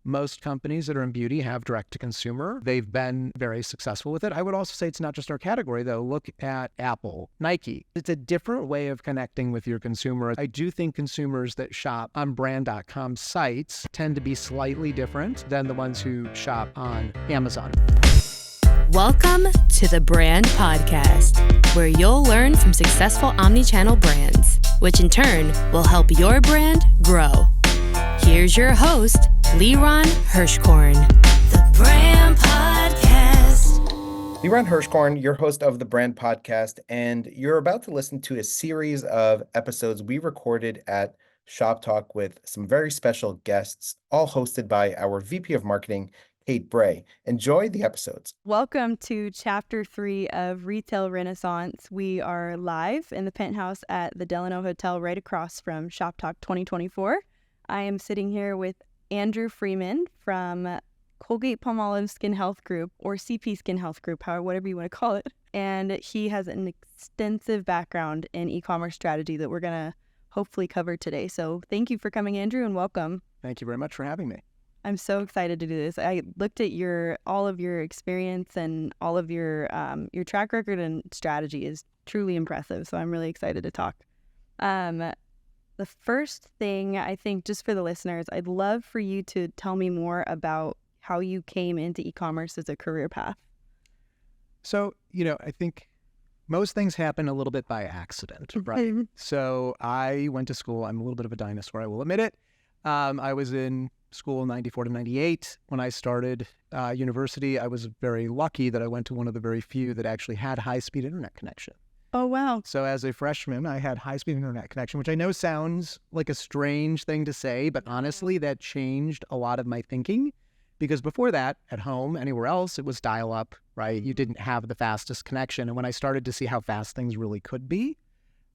Most companies that are in beauty have direct to consumer. They've been very successful with it. I would also say it's not just our category, though. Look at Apple, Nike. It's a different way of connecting with your consumer. I do think consumers that shop on brand.com sites tend to be slightly different than the ones who shop on Amazon. Welcome to the Brand Podcast, where you'll learn from successful omnichannel brands, which in turn will help your brand grow. Here's your host, Liron Hirschkorn. The Brand Podcast. Liron Hirschkorn, your host of the Brand Podcast, and you're about to listen to a series of episodes we recorded at Shop Talk with some very special guests, all hosted by our VP of Marketing, Kate Bray. Enjoy the episodes. Welcome to Chapter 3 of Retail Renaissance. We are live in the penthouse at the Delano Hotel right across from Shop Talk 2024. I am sitting here with Andrew Freeman from Colgate-Palmolive Skin Health Group, or CP Skin Health Group, whatever you want to call it. And he has an extensive background in e-commerce strategy that we're going to hopefully cover today. So thank you for coming, Andrew, and welcome. Thank you very much for having me. I'm so excited to do this. I looked at all of your experience and all of your track record and strategy is truly impressive. So I'm really excited to talk. The first thing, I think, just for the listeners, I'd love for you to tell me more about how you came into e-commerce as a career path. So, I think most things happen a little bit by accident, right? So I went to school. I'm a little bit of a dinosaur, I will admit it. I was in school 94 to 98. When I started university, I was very lucky that I went to one of the very few that actually had high-speed internet connection. Oh, wow. So as a freshman, I had high-speed internet connection, which I know sounds like a strange thing to say, but honestly, that changed a lot of my thinking. Because before that, at home, anywhere else, it was dial-up, right? You didn't have the fastest connection. And when I started to see how fast things really could be,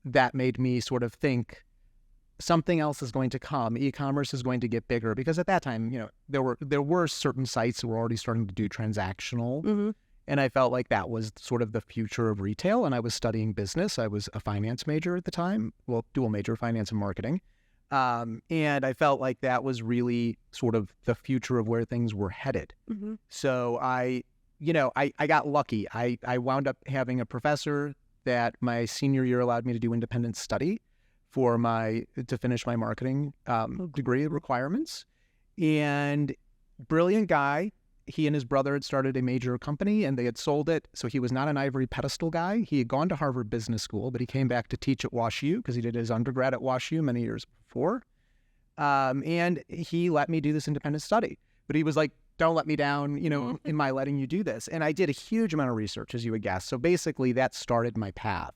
that made me sort of think something else is going to come. E-commerce is going to get bigger. Because at that time, there were certain sites that were already starting to do transactional. Mm-hmm. And I felt like that was sort of the future of retail. And I was studying business. I was a finance major at the time, well, dual major, finance and marketing. And I felt like that was really sort of the future of where things were headed. Mm-hmm. So I got lucky. I wound up having a professor that my senior year allowed me to do independent study to finish my marketing degree requirements. And brilliant guy. He and his brother had started a major company and they had sold it. So he was not an ivory pedestal guy. He had gone to Harvard Business School, but he came back to teach at WashU because he did his undergrad at WashU many years before. And he let me do this independent study. But he was like, don't let me down, in my letting you do this. And I did a huge amount of research, as you would guess. So basically that started my path.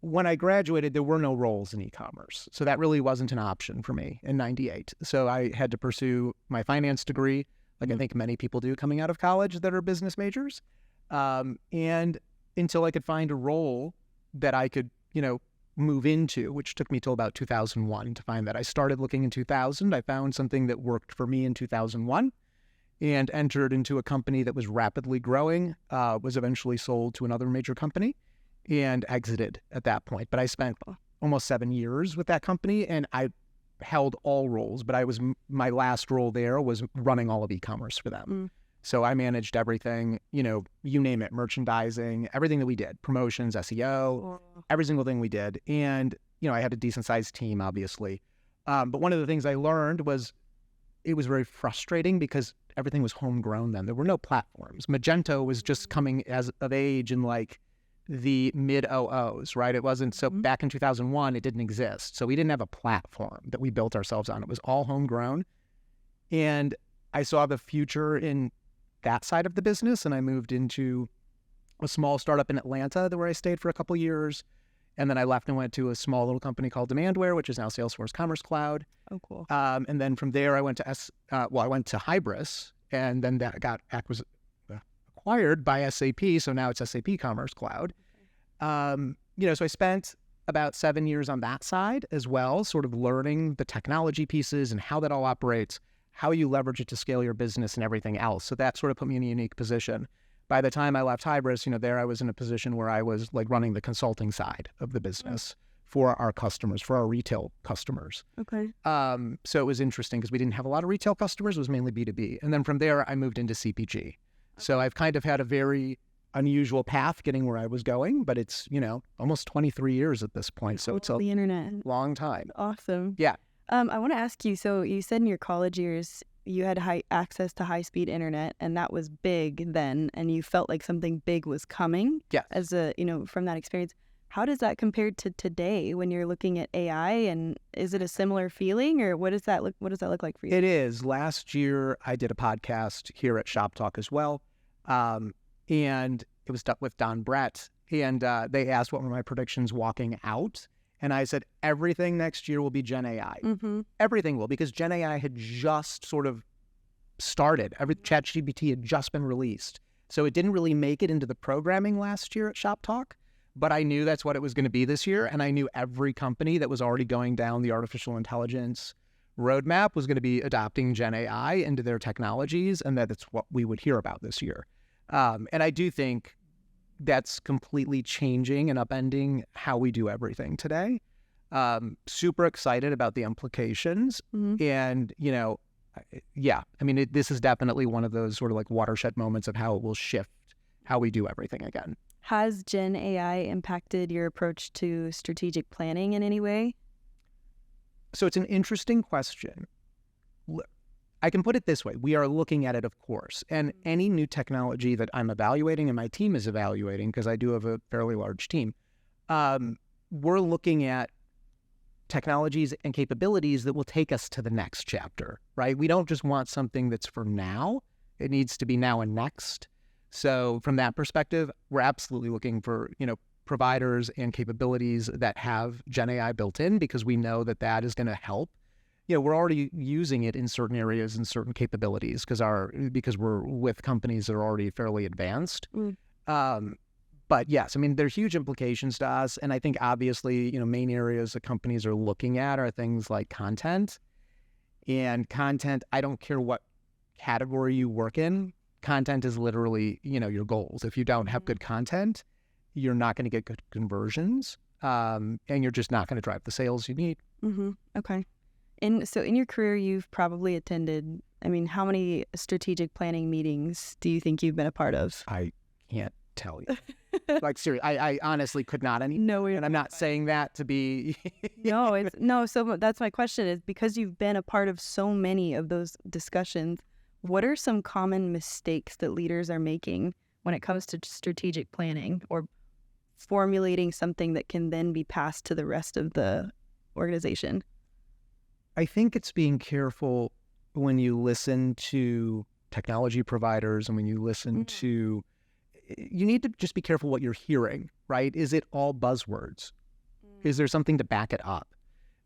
When I graduated, there were no roles in e-commerce. So that really wasn't an option for me in 98. So I had to pursue my finance degree, like I think many people do coming out of college that are business majors. And until I could find a role that I could, move into, which took me till about 2001 to find that. I started looking in 2000. I found something that worked for me in 2001 and entered into a company that was rapidly growing, was eventually sold to another major company and exited at that point. But I spent almost 7 years with that company and I held all roles, but my last role there was running all of e-commerce for them. So I managed everything, you name it, merchandising, everything that we did, promotions, SEO, every single thing we did. And, I had a decent sized team, obviously. But one of the things I learned was it was very frustrating because everything was homegrown then. There were no platforms. Magento was just coming of age in like the mid-00s, right? It wasn't, so back in 2001, it didn't exist. So we didn't have a platform that we built ourselves on. It was all homegrown. And I saw the future in that side of the business. And I moved into a small startup in Atlanta where I stayed for a couple years. And then I left and went to a small little company called Demandware, which is now Salesforce Commerce Cloud. Oh, cool. And then from there, I went to I went to Hybris, and then that got acquired by SAP. So now it's SAP Commerce Cloud. So I spent about 7 years on that side as well, sort of learning the technology pieces and how that all operates, how you leverage it to scale your business and everything else. So that sort of put me in a unique position. By the time I left Hybris, there I was in a position where I was like running the consulting side of the business for our customers, for our retail customers. Okay. So it was interesting because we didn't have a lot of retail customers. It was mainly B2B. And then from there, I moved into CPG. So I've kind of had a very unusual path getting where I was going, but it's, almost 23 years at this point. So it's a the internet. long time. Awesome. Yeah. I want to ask you, so you said in your college years, you had access to high-speed internet, and that was big then, and you felt like something big was coming. Yes. As from that experience. How does that compare to today when you're looking at AI, and is it a similar feeling, or what does that look like for you? It is. Last year, I did a podcast here at Shop Talk as well, and it was with Don Brett, and they asked what were my predictions walking out, and I said everything next year will be Gen AI. Mm-hmm. Everything will, because Gen AI had just sort of started. ChatGPT had just been released, so it didn't really make it into the programming last year at Shop Talk. But I knew that's what it was going to be this year. And I knew every company that was already going down the artificial intelligence roadmap was going to be adopting Gen AI into their technologies, and that it's what we would hear about this year. And I do think that's completely changing and upending how we do everything today. Super excited about the implications. Mm-hmm. And, this is definitely one of those sort of like watershed moments of how it will shift how we do everything again. Has Gen AI impacted your approach to strategic planning in any way? So it's an interesting question. I can put it this way. We are looking at it, of course. And any new technology that I'm evaluating and my team is evaluating, because I do have a fairly large team, we're looking at technologies and capabilities that will take us to the next chapter, right? We don't just want something that's for now. It needs to be now and next. So from that perspective, we're absolutely looking for, providers and capabilities that have Gen AI built in, because we know that that is going to help. We're already using it in certain areas and certain capabilities because we're with companies that are already fairly advanced. But yes, there are huge implications to us. And I think obviously, main areas that companies are looking at are things like content. And content, I don't care what category you work in. Content is literally, your goals. If you don't have good content, you're not going to get good conversions, and you're just not going to drive the sales you need. Mm-hmm. Okay. And so in your career, you've probably attended, how many strategic planning meetings do you think you've been a part of? I can't tell you. Like, seriously, I honestly could not anymore. No, and I'm not saying that to be... So that's my question, is because you've been a part of so many of those discussions, what are some common mistakes that leaders are making when it comes to strategic planning or formulating something that can then be passed to the rest of the organization? I think it's being careful when you listen to technology providers and when you listen to... You need to just be careful what you're hearing, right? Is it all buzzwords? Is there something to back it up?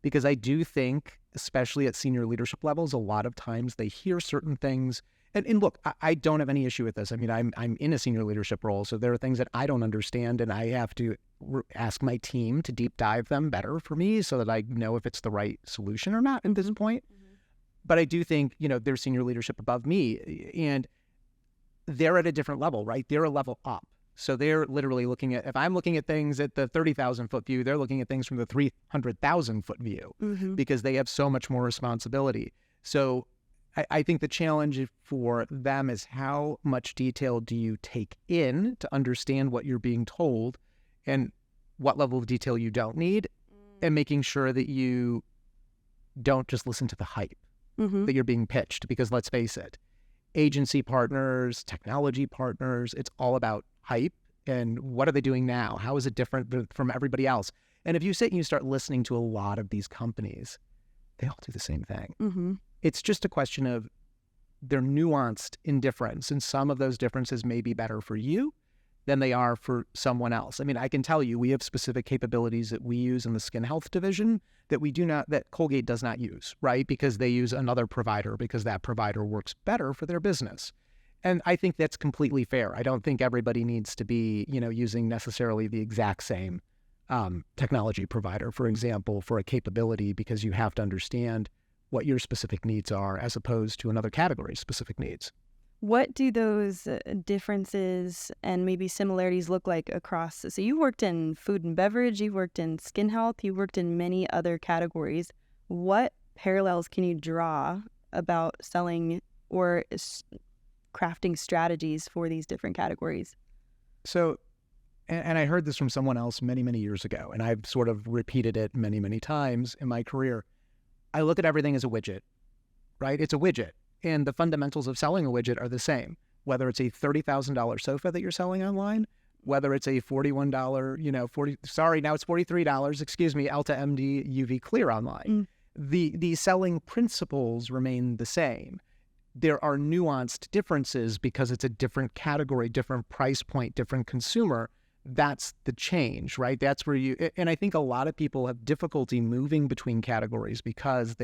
Because I do think, especially at senior leadership levels, a lot of times they hear certain things. And look, I don't have any issue with this. I'm in a senior leadership role, so there are things that I don't understand, and I have to ask my team to deep dive them better for me so that I know if it's the right solution or not at this point. Mm-hmm. But I do think, there's senior leadership above me, and they're at a different level, right? They're a level up. So they're literally looking at, if I'm looking at things at the 30,000 foot view, they're looking at things from the 300,000 foot view, because they have so much more responsibility. So I think the challenge for them is how much detail do you take in to understand what you're being told and what level of detail you don't need, and making sure that you don't just listen to the hype that you're being pitched. Because let's face it, agency partners, technology partners, it's all about hype and what are they doing now? How is it different from everybody else? And if you sit and you start listening to a lot of these companies, they all do the same thing. It's just a question of they're nuanced in difference, and some of those differences may be better for you than they are for someone else. I can tell you, we have specific capabilities that we use in the skin health division that Colgate does not use, right? Because they use another provider because that provider works better for their business. And I think that's completely fair. I don't think everybody needs to be, using necessarily the exact same technology provider, for example, for a capability, because you have to understand what your specific needs are as opposed to another category's specific needs. What do those differences and maybe similarities look like across? So you worked in food and beverage, you worked in skin health, you worked in many other categories. What parallels can you draw about selling or crafting strategies for these different categories? So, and I heard this from someone else many, many years ago, and I've sort of repeated it many, many times in my career. I look at everything as a widget, right? It's a widget. And the fundamentals of selling a widget are the same, whether it's a $30,000 sofa that you're selling online, whether it's a $41, now it's $43, excuse me, Alta MD UV Clear online. The selling principles remain the same. There are nuanced differences because it's a different category, different price point, different consumer. That's the change, right? That's where and I think a lot of people have difficulty moving between categories because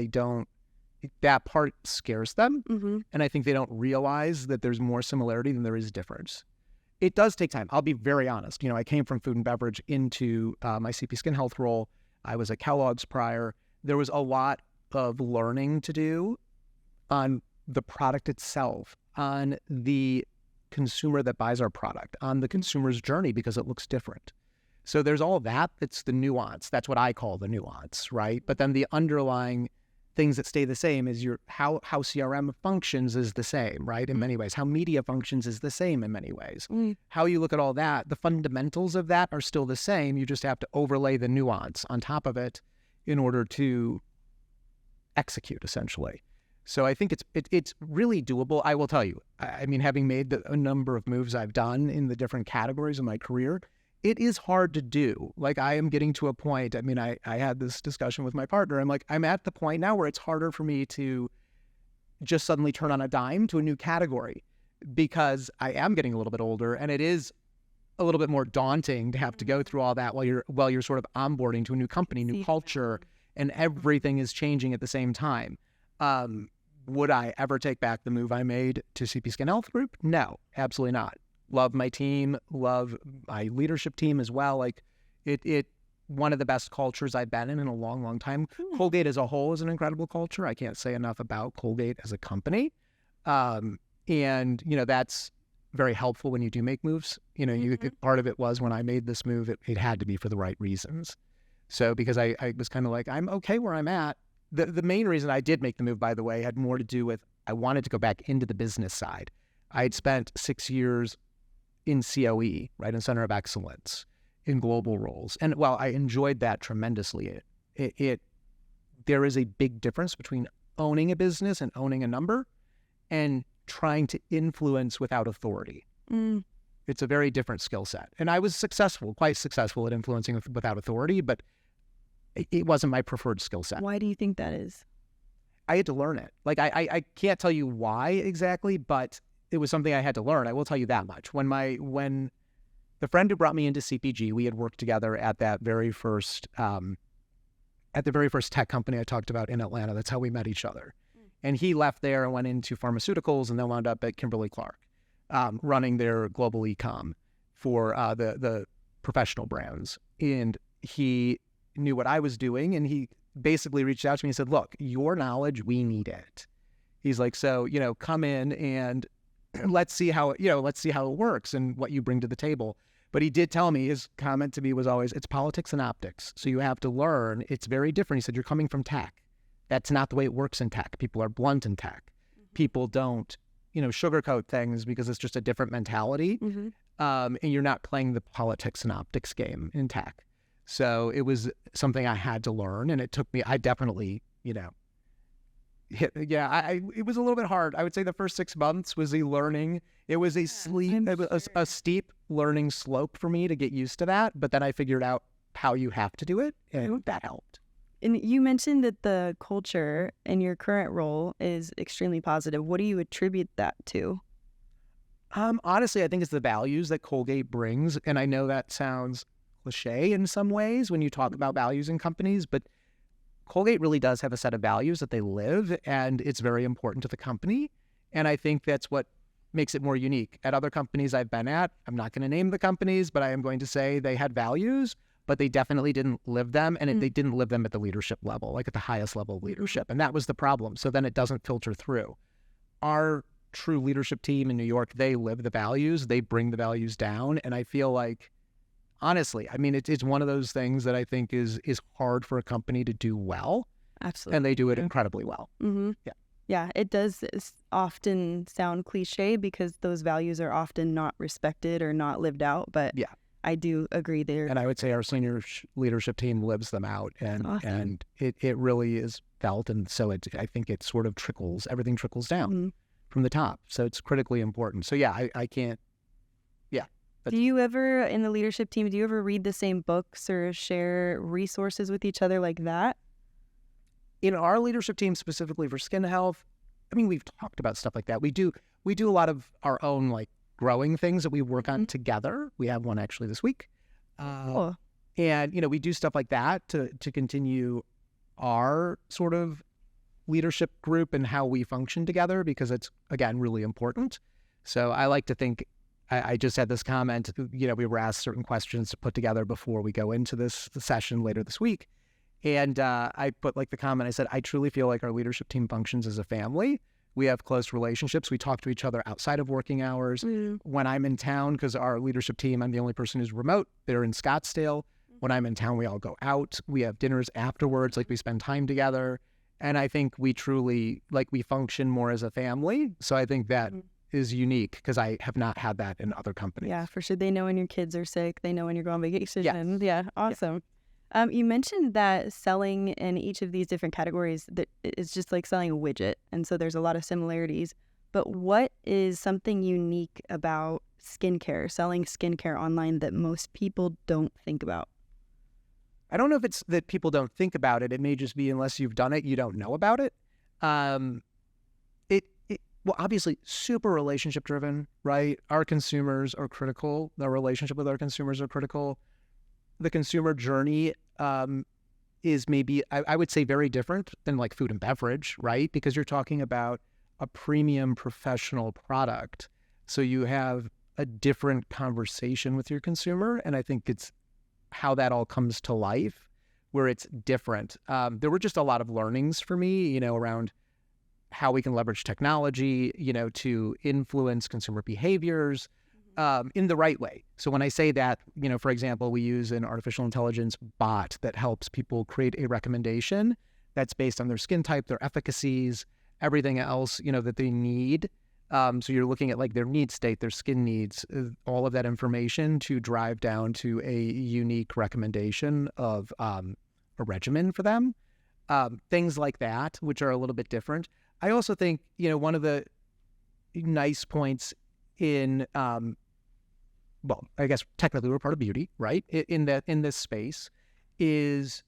that part scares them. And I think they don't realize that there's more similarity than there is difference. It does take time. I'll be very honest. I came from food and beverage into my CP Skin Health role. I was at Kellogg's prior. There was a lot of learning to do on the product itself, on the consumer that buys our product, on the consumer's journey because it looks different. So there's all that. It's the nuance. That's what I call the nuance, right? But then the underlying things that stay the same is how CRM functions is the same, right? In many ways, how media functions is the same in many ways. How you look at all that, the fundamentals of that are still the same. You just have to overlay the nuance on top of it in order to execute, essentially. So I think it's really doable. I will tell you, I mean, having made a number of moves I've done in the different categories of my career, it is hard to do. Like, I am getting to a point, I mean, I had this discussion with my partner. I'm at the point now where it's harder for me to just suddenly turn on a dime to a new category because I am getting a little bit older, and it is a little bit more daunting to have to go through all that while you're sort of onboarding to a new company, new culture, and everything is changing at the same time. Would I ever take back the move I made to CP Skin Health Group? No, absolutely not. Love my team, love my leadership team as well. Like, it one of the best cultures I've been in a long, long time. Colgate as a whole is an incredible culture. I can't say enough about Colgate as a company. And, that's very helpful when you do make moves. Part of it was when I made this move, it had to be for the right reasons. So because I was kind of like, I'm okay where I'm at. The main reason I did make the move, by the way, had more to do with I wanted to go back into the business side. I had spent 6 years in COE, right, in Center of Excellence, in global roles. And while I enjoyed that tremendously, there is a big difference between owning a business and owning a number and trying to influence without authority. It's a very different skill set. And I was quite successful at influencing without authority, but it wasn't my preferred skill set. Why do you think that is? I had to learn it. Like, I can't tell you why exactly, but it was something I had to learn. I will tell you that much. When the friend who brought me into CPG, we had worked together at that very first tech company I talked about in Atlanta. That's how we met each other. And he left there and went into pharmaceuticals and then wound up at Kimberly-Clark, running their global Ecom for the professional brands. And he knew what I was doing, and he basically reached out to me and said, look, your knowledge, we need it. He's like, so, come in and let's see how it works and what you bring to the table. But he did tell me, his comment to me was always, it's politics and optics. So you have to learn. It's very different. He said, you're coming from tech. That's not the way it works in tech. People are blunt in tech. People don't, sugarcoat things because it's just a different mentality. And you're not playing the politics and optics game in tech. So it was something I had to learn, and it took me, I definitely, it was a little bit hard. I would say the first 6 months was a learning. It was a steep learning slope for me to get used to that. But then I figured out how you have to do it, and that helped. And you mentioned that the culture in your current role is extremely positive. What do you attribute that to? Honestly, I think it's the values that Colgate brings. And I know that sounds cliche in some ways when you talk about values in companies, but Colgate really does have a set of values that they live, and it's very important to the company. And I think that's what makes it more unique. At other companies I've been at, I'm not going to name the companies, but I am going to say they had values, but they definitely didn't live them, and they didn't live them at the leadership level, like at the highest level of leadership. And that was the problem. So then it doesn't filter through. Our true leadership team in New York, they live the values, they bring the values down. And I feel like, honestly, I mean, it's one of those things that I think is hard for a company to do well. Absolutely. And they do it incredibly well. Mm-hmm. Yeah. Yeah, it does often sound cliche because those values are often not respected or not lived out. But yeah, I do agree there. And I would say our senior leadership team lives them out, and awesome. And it really is felt. And so I think it sort of everything trickles down from the top. So it's critically important. So yeah, I can't. Yeah. Do you ever, in the leadership team, do you ever read the same books or share resources with each other like that? In our leadership team, specifically for skin health, I mean, we've talked about stuff like that. We do a lot of our own like growing things that we work on together. We have one actually this week. Cool. And, we do stuff like that to continue our sort of leadership group and how we function together, because it's, again, really important. So I like to think, I just had this comment, we were asked certain questions to put together before we go into this session later this week. And I put like the comment, I said, I truly feel like our leadership team functions as a family. We have close relationships. We talk to each other outside of working hours. When I'm in town, because our leadership team, I'm the only person who's remote. They're in Scottsdale. When I'm in town, we all go out. We have dinners afterwards, like we spend time together. And I think we truly, we function more as a family. So I think that is unique, because I have not had that in other companies. Yeah, for sure. They know when your kids are sick. They know when you're going on vacation. Yes. Yeah, awesome. Yeah. You mentioned that selling in each of these different categories that is just like selling a widget. And so there's a lot of similarities. But what is something unique about skincare, selling skincare online, that most people don't think about? I don't know if it's that people don't think about it. It may just be, unless you've done it, you don't know about it. Well, obviously, super relationship driven, right? Our consumers are critical. The relationship with our consumers are critical. The consumer journey is maybe, I would say, very different than like food and beverage, right? Because you're talking about a premium professional product. So you have a different conversation with your consumer. And I think it's how that all comes to life, where it's different. There were just a lot of learnings for me, around how we can leverage technology, to influence consumer behaviors in the right way. So when I say that, for example, we use an artificial intelligence bot that helps people create a recommendation that's based on their skin type, their efficacies, everything else, that they need. So you're looking at like their need state, their skin needs, all of that information to drive down to a unique recommendation of a regimen for them. Things like that, which are a little bit different. I also think, one of the nice points in, well, I guess technically we're part of beauty, right? In this space is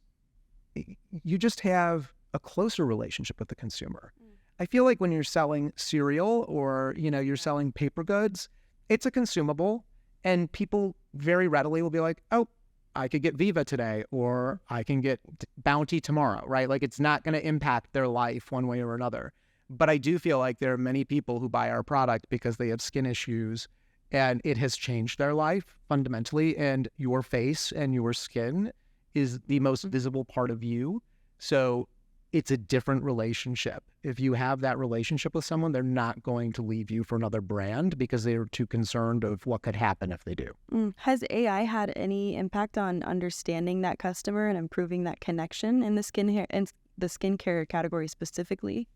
you just have a closer relationship with the consumer. I feel like when you're selling cereal or, you're selling paper goods, it's a consumable, and people very readily will be like, oh, I could get Viva today, or I can get Bounty tomorrow, right? Like, it's not going to impact their life one way or another. But I do feel like there are many people who buy our product because they have skin issues and it has changed their life fundamentally. And your face and your skin is the most visible part of you. So it's a different relationship. If you have that relationship with someone, they're not going to leave you for another brand because they're too concerned of what could happen if they do. Has AI had any impact on understanding that customer and improving that connection in the skincare category specifically?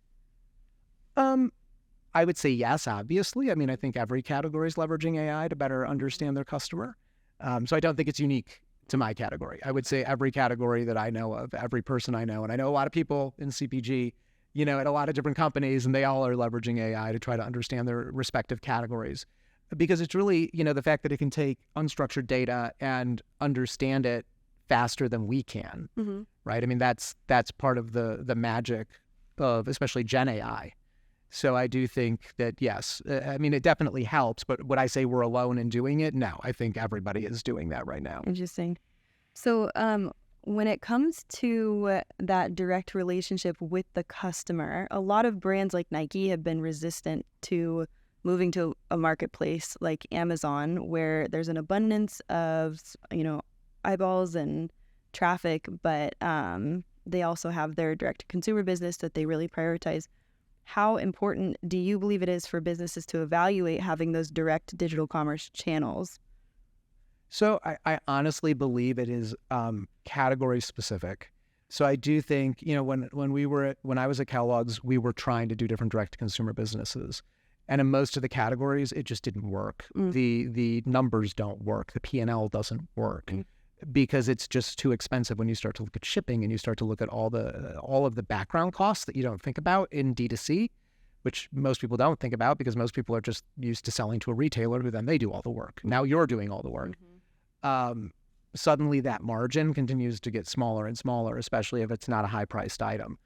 I would say yes, obviously. I mean, I think every category is leveraging AI to better understand their customer. So I don't think it's unique to my category. I would say every category that I know of, every person I know, and I know a lot of people in CPG, at a lot of different companies, and they all are leveraging AI to try to understand their respective categories. Because it's really, the fact that it can take unstructured data and understand it faster than we can, right? I mean, that's part of the magic of especially Gen AI. So I do think that, yes, I mean, it definitely helps, but would I say we're alone in doing it? No, I think everybody is doing that right now. Interesting. So when it comes to that direct relationship with the customer, a lot of brands like Nike have been resistant to moving to a marketplace like Amazon, where there's an abundance of, eyeballs and traffic, but they also have their direct-to-consumer business that they really prioritize. how important do you believe it is for businesses to evaluate having those direct digital commerce channels? So I honestly believe it is category specific. So I do think, when I was at Kellogg's, we were trying to do different direct to consumer businesses. And in most of the categories, it just didn't work. The numbers don't work. The P&L doesn't work because it's just too expensive when you start to look at shipping and you start to look at all of the background costs that you don't think about in D2C, which most people don't think about because most people are just used to selling to a retailer who then they do all the work. Now you're doing all the work. Suddenly that margin continues to get smaller and smaller, especially if it's not a high-priced item.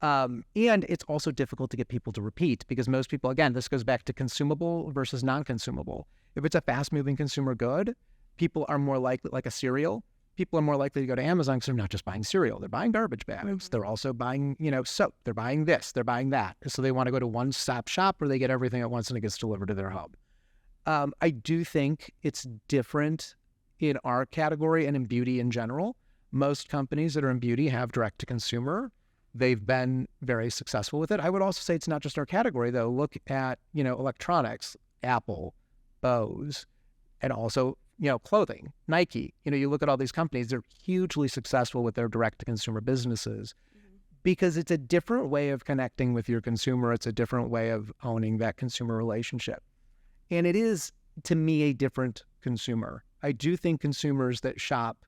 And it's also difficult to get people to repeat because most people, again, this goes back to consumable versus non-consumable. If it's a fast-moving consumer good, people are more likely, like a cereal, people are more likely to go to Amazon because they're not just buying cereal. They're buying garbage bags. They're also buying, soap. They're buying this. They're buying that. So they want to go to one-stop shop where they get everything at once and it gets delivered to their home. I do think it's different in our category and in beauty in general. Most companies that are in beauty have direct to consumer. They've been very successful with it. I would also say it's not just our category though. Look at, electronics, Apple, Bose, and also, clothing, Nike. You look at all these companies, they're hugely successful with their direct to consumer businesses because it's a different way of connecting with your consumer. It's a different way of owning that consumer relationship. And it is, to me, a different consumer. I do think consumers that shop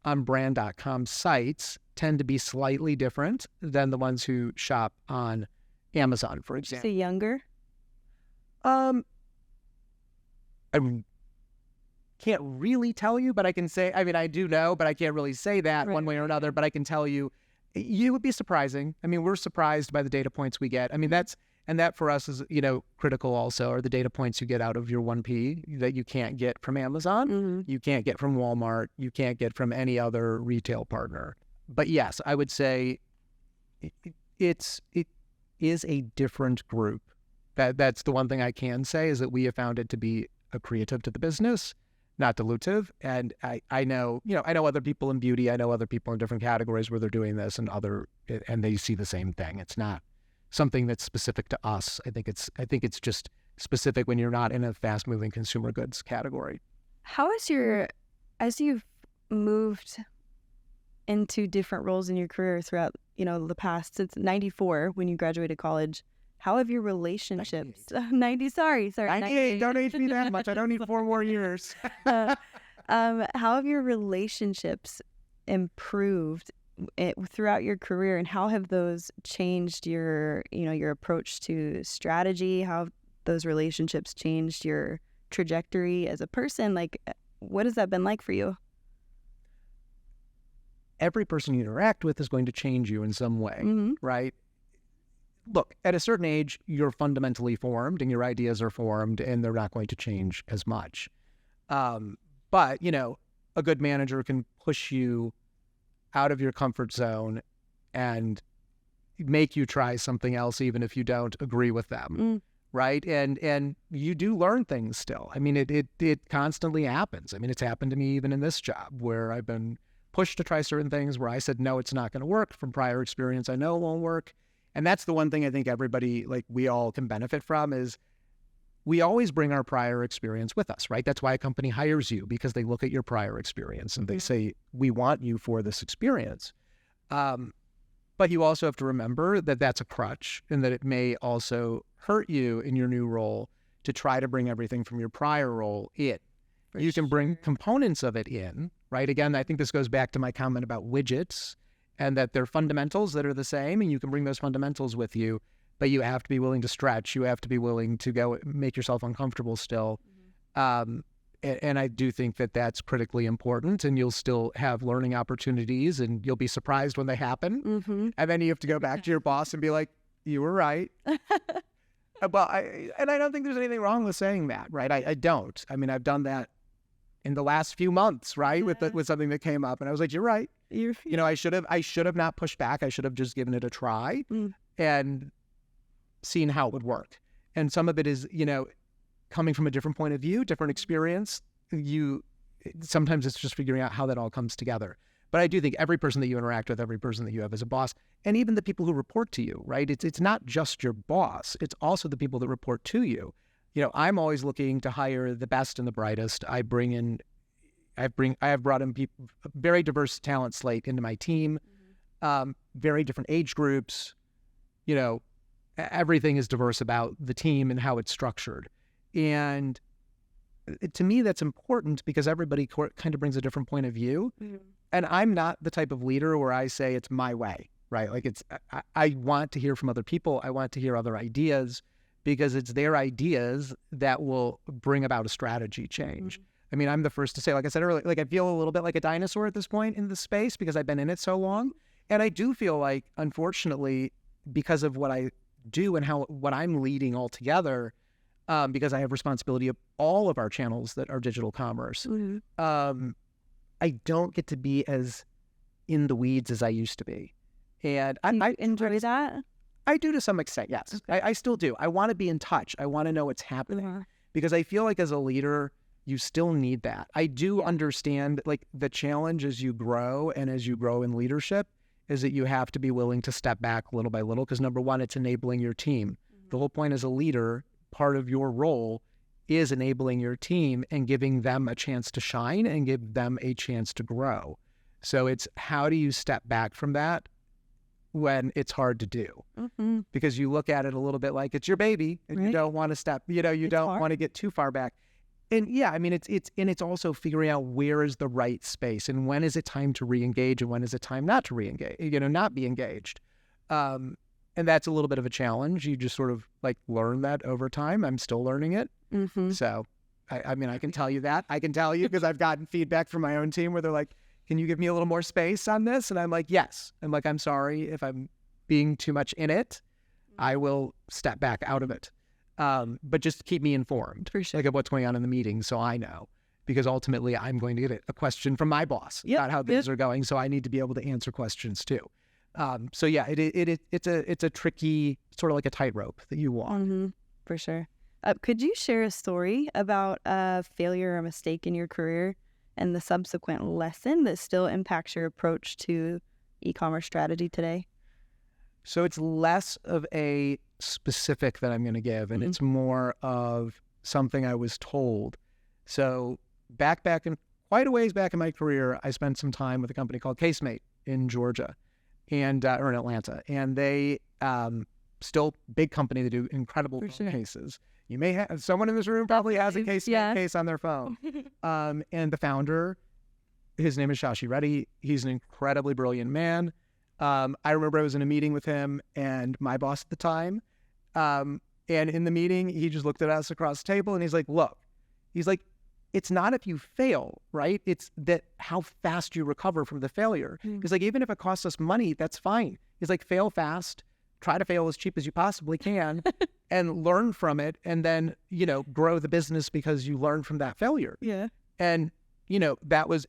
on brand.com sites tend to be slightly different than the ones who shop on Amazon, for example. Say younger? I can't really tell you, but I can say, I do know, but I can't really say that one way or another, but I can tell you, you would be surprising. We're surprised by the data points we get. That for us is, critical also, are the data points you get out of your 1P that you can't get from Amazon, you can't get from Walmart, you can't get from any other retail partner. But yes, I would say it is a different group. That's the one thing I can say is that we have found it to be accretive to the business, not dilutive. And I know other people in beauty, I know other people in different categories where they're doing this and they see the same thing. It's not something that's specific to us. I think it's just specific when you're not in a fast-moving consumer goods category. How is as you've moved into different roles in your career throughout, the past, since 94 when you graduated college, how have your relationships, 98, don't age me that much. I don't need 4 more years. How have your relationships improved throughout your career, and how have those changed your approach to strategy? How have those relationships changed your trajectory as a person? Like, what has that been like for you? Every person you interact with is going to change you in some way, right? Look, at a certain age, you're fundamentally formed and your ideas are formed and they're not going to change as much. But, a good manager can push you out of your comfort zone and make you try something else even if you don't agree with them, right? And you do learn things still. It constantly happens. It's happened to me even in this job where I've been pushed to try certain things where I said, no, it's not going to work. From prior experience, I know it won't work. And that's the one thing I think everybody, we all can benefit from is we always bring our prior experience with us, right? That's why a company hires you, because they look at your prior experience and they say, we want you for this experience. But you also have to remember that that's a crutch and that it may also hurt you in your new role to try to bring everything from your prior role in. You can bring components of it in, right? Again, I think this goes back to my comment about widgets and that they're fundamentals that are the same and you can bring those fundamentals with you, but you have to be willing to stretch. You have to be willing to go make yourself uncomfortable still. And I do think that that's critically important, and you'll still have learning opportunities and you'll be surprised when they happen. And then you have to go back to your boss and be like, you were right. Well, I don't think there's anything wrong with saying that, right? I don't. I've done that in the last few months, right? With something that came up and I was like, you're right. I should have not pushed back. I should have just given it a try and seen how it would work. And some of it is, coming from a different point of view, different experience. Sometimes it's just figuring out how that all comes together. But I do think every person that you interact with, every person that you have as a boss, and even the people who report to you, right? It's not just your boss. It's also the people that report to you. I'm always looking to hire the best and the brightest. I have brought in people, very diverse talent slate into my team, very different age groups. Everything is diverse about the team and how it's structured. And to me, that's important because everybody kind of brings a different point of view. And I'm not the type of leader where I say it's my way, right? Like I want to hear from other people. I want to hear other ideas because it's their ideas that will bring about a strategy change. I mean, I'm the first to say, like I said earlier, like I feel a little bit like a dinosaur at this point in the space because I've been in it so long. And I do feel like, unfortunately, because of what I do and what I'm leading altogether, because I have responsibility of all of our channels that are digital commerce, I don't get to be as in the weeds as I used to be. And I enjoy that. I do to some extent, yes. Okay. I still do. I want to be in touch. I want to know what's happening because I feel like as a leader, you still need that. I do understand like the challenge as you grow and as you grow in leadership is that you have to be willing to step back little by little because number one, it's enabling your team. The whole point as a leader, part of your role is enabling your team and giving them a chance to shine and give them a chance to grow. So it's how do you step back from that when it's hard to do? Because you look at it a little bit like it's your baby and you don't want to step, you don't want to get too far back. And yeah, I mean, it's also figuring out where is the right space and when is it time to re-engage and when is it time not to re-engage, not be engaged. And that's a little bit of a challenge. You just sort of like learn that over time. I'm still learning it. So, I mean, I can tell you that. I can tell you because I've gotten feedback from my own team where they're like, can you give me a little more space on this? And I'm like, yes. I'm like, I'm sorry if I'm being too much in it. I will step back out of it. But just keep me informed like of what's going on in the meeting so I know. Because ultimately, I'm going to get a question from my boss about how things are going. So I need to be able to answer questions too. So yeah, it's a tricky, sort of like a tightrope that you walk. For sure. Could you share a story about a failure or mistake in your career and the subsequent lesson that still impacts your approach to e-commerce strategy today? So it's less of a specific that I'm going to give, and it's more of something I was told. So back in quite a ways back in my career, I spent some time with a company called Casemate in Georgia. Or in Atlanta, and they still big company. They do incredible cases. You may have someone in this room probably has a case on their phone. And the founder, his name is Shashi Reddy. He's an incredibly brilliant man. I remember I was in a meeting with him and my boss at the time. And in the meeting, he just looked at us across the table and he's like, "Look," he's like, "it's not if you fail, right? It's that how fast you recover from the failure." He's like, even if it costs us money, that's fine. He's like, fail fast, try to fail as cheap as you possibly can and learn from it. And then, grow the business because you learned from that failure. Yeah. And, that was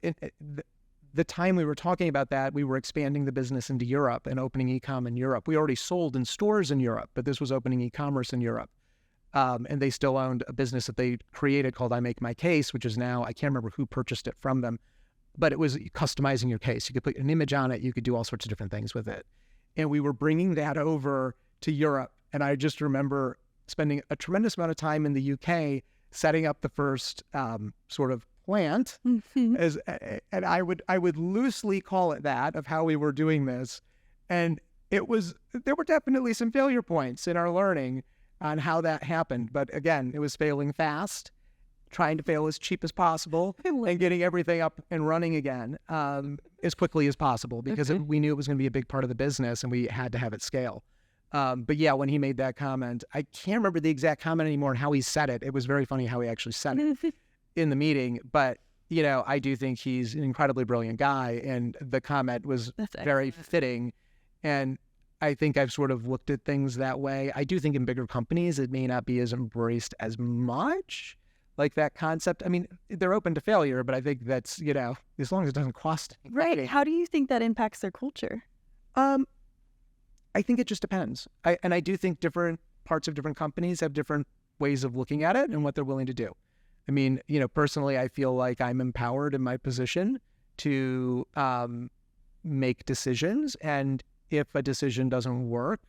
the time we were talking about that, we were expanding the business into Europe and opening e-com in Europe. We already sold in stores in Europe, but this was opening e-commerce in Europe. And they still owned a business that they created called I Make My Case, which is now, I can't remember who purchased it from them, but it was customizing your case. You could put an image on it. You could do all sorts of different things with it. And we were bringing that over to Europe. And I just remember spending a tremendous amount of time in the UK setting up the first sort of plant. And I would loosely call it that of how we were doing this. And there were definitely some failure points in our learning on how that happened. But again, it was failing fast, trying to fail as cheap as possible and getting everything up and running again as quickly as possible because we knew it was going to be a big part of the business and we had to have it scale. But yeah, when he made that comment, I can't remember the exact comment anymore and how he said it. It was very funny how he actually said it in the meeting. But, I do think he's an incredibly brilliant guy and the comment was very fitting. And I think I've sort of looked at things that way. I do think in bigger companies, it may not be as embraced as much, like that concept. I mean, they're open to failure, but I think that's, as long as it doesn't cost anything. Right. How do you think that impacts their culture? I think it just depends. I do think different parts of different companies have different ways of looking at it and what they're willing to do. I mean, personally, I feel like I'm empowered in my position to make decisions. And if a decision doesn't work,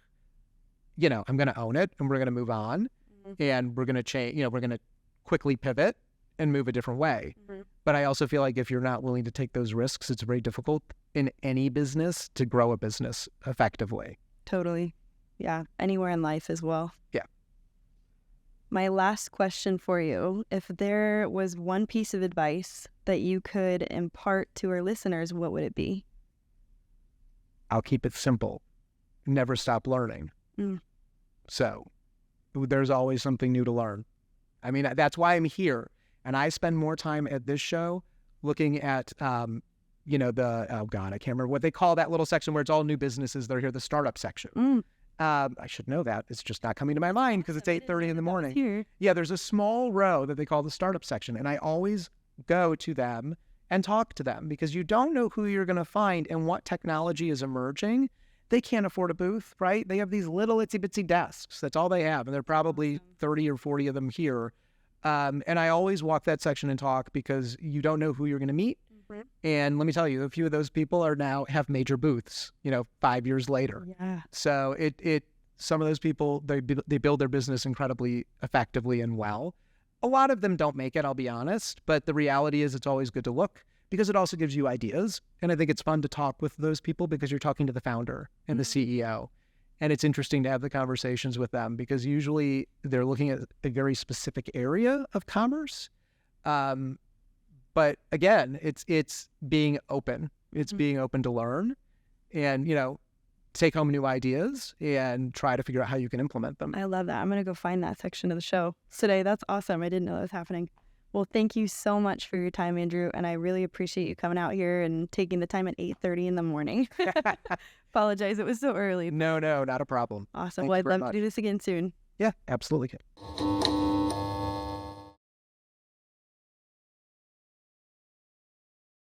I'm going to own it and we're going to move on and we're going to change, we're going to quickly pivot and move a different way. But I also feel like if you're not willing to take those risks, it's very difficult in any business to grow a business effectively. Totally. Yeah. Anywhere in life as well. Yeah. My last question for you, if there was one piece of advice that you could impart to our listeners, what would it be? I'll keep it simple. Never stop learning. So there's always something new to learn. I mean, that's why I'm here. And I spend more time at this show looking at, I can't remember what they call that little section where it's all new businesses that are here, the startup section. I should know that. It's just not coming to my mind because it's 8:30 in the morning. Here. Yeah, there's a small row that they call the startup section. And I always go to them and talk to them because you don't know who you're going to find and what technology is emerging. They can't afford a booth, right? They have these little itsy bitsy desks. That's all they have. And there are probably 30 or 40 of them here. And I always walk that section and talk because you don't know who you're going to meet. And let me tell you, a few of those people have major booths, 5 years later. Yeah. So some of those people, they build their business incredibly effectively and well. A lot of them don't make it, I'll be honest. But the reality is it's always good to look because it also gives you ideas. And I think it's fun to talk with those people because you're talking to the founder and the CEO. And it's interesting to have the conversations with them because usually they're looking at a very specific area of commerce. But again, it's being open. It's being open to learn and, take home new ideas and try to figure out how you can implement them. I love that. I'm going to go find that section of the show today. That's awesome. I didn't know that was happening. Well, thank you so much for your time, Andrew. And I really appreciate you coming out here and taking the time at 8:30 in the morning. Apologize. It was so early. No, not a problem. Awesome. Thanks Well, I'd very love much. to do this again soon. Yeah, absolutely.